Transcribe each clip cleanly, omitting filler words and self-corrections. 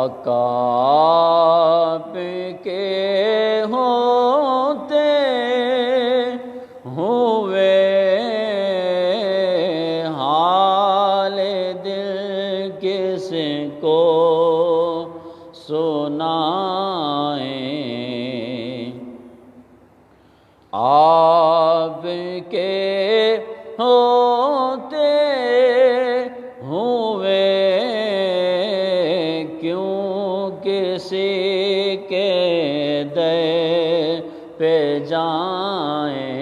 آقا آپ کے ہوتے ہوئے حال دل کس کو سنائیں، آپ کے ہوتے ہوئے کیوں کسی کے در پہ جائیں،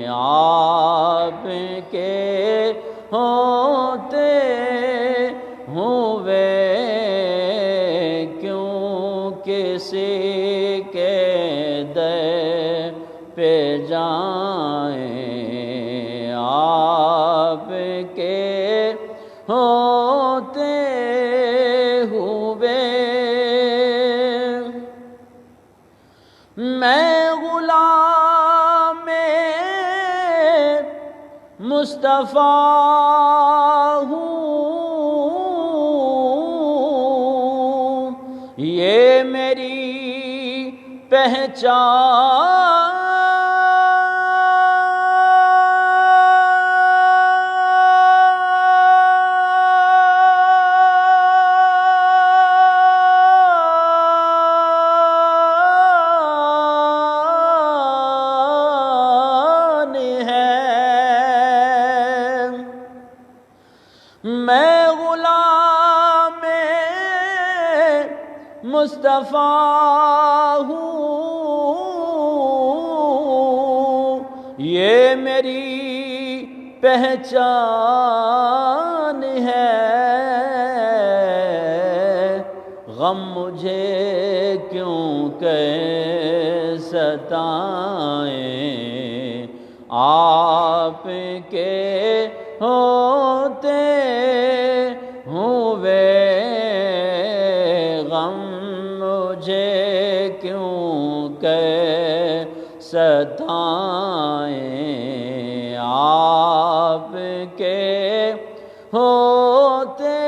آپ کے ہوتے ہوئے کیوں کسی کے در پہ جائیں، آپ کے ہوتے ہوئے میں غلام مصطفیٰ ہوں، یہ میری پہچان میں غلام مصطفیٰ ہوں، یہ میری پہچان ہے، غم مجھے کیوں کہ ستائیں، آپ کے ہوتے ہوئے غم مجھے کیوں کہ ستائیں، آپ کے ہوتے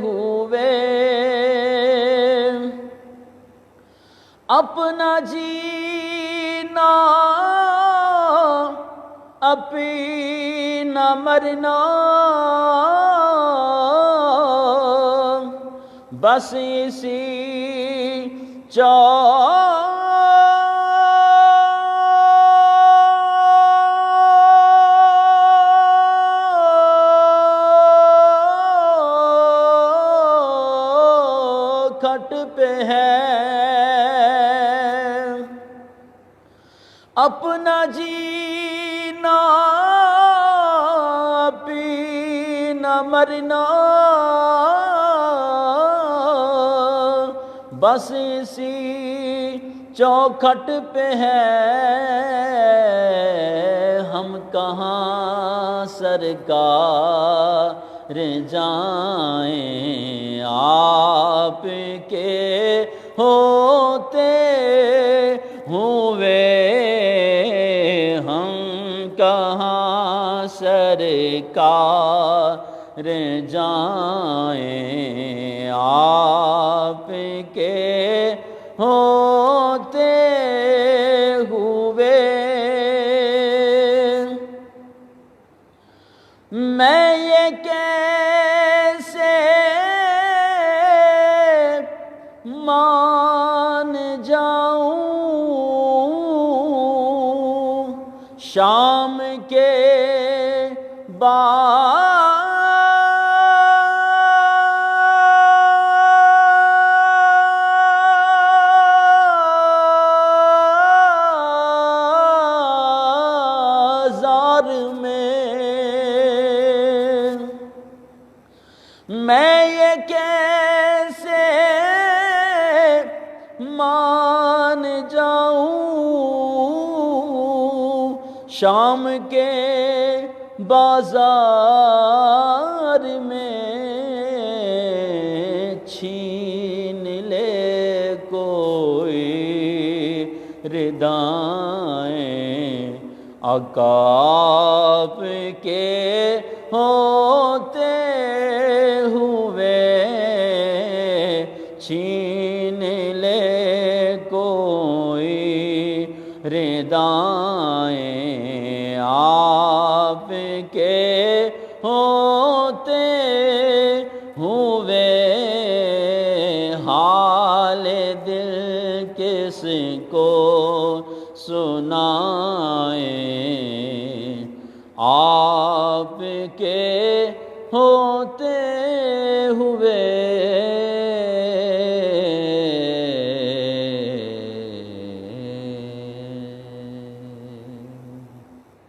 ہوئے اپنا جینا اپنا مرنا بس اسی چوکھٹ پہ ہے، اپنا جینا اپنا مرنا بس اسی چوکھٹ پہ ہے، ہم کہاں سرکار جائیں، آپ کے ہوتے ہوئے ہم کہاں سرکار جائیں، آپ کے ہوتے ہوئے میں یہ کیسے مان جاؤں، شام کے بازار میں یہ کیسے مان جاؤں، شام کے بازار میں چھین لے کوئی ردائیں، آقا آپ کے ہوتے ہوئے کوئی ردائیں آپ کے ہوتے ہوئے حال دل کس کو سنائیں آپ کے ہوتے ہوئے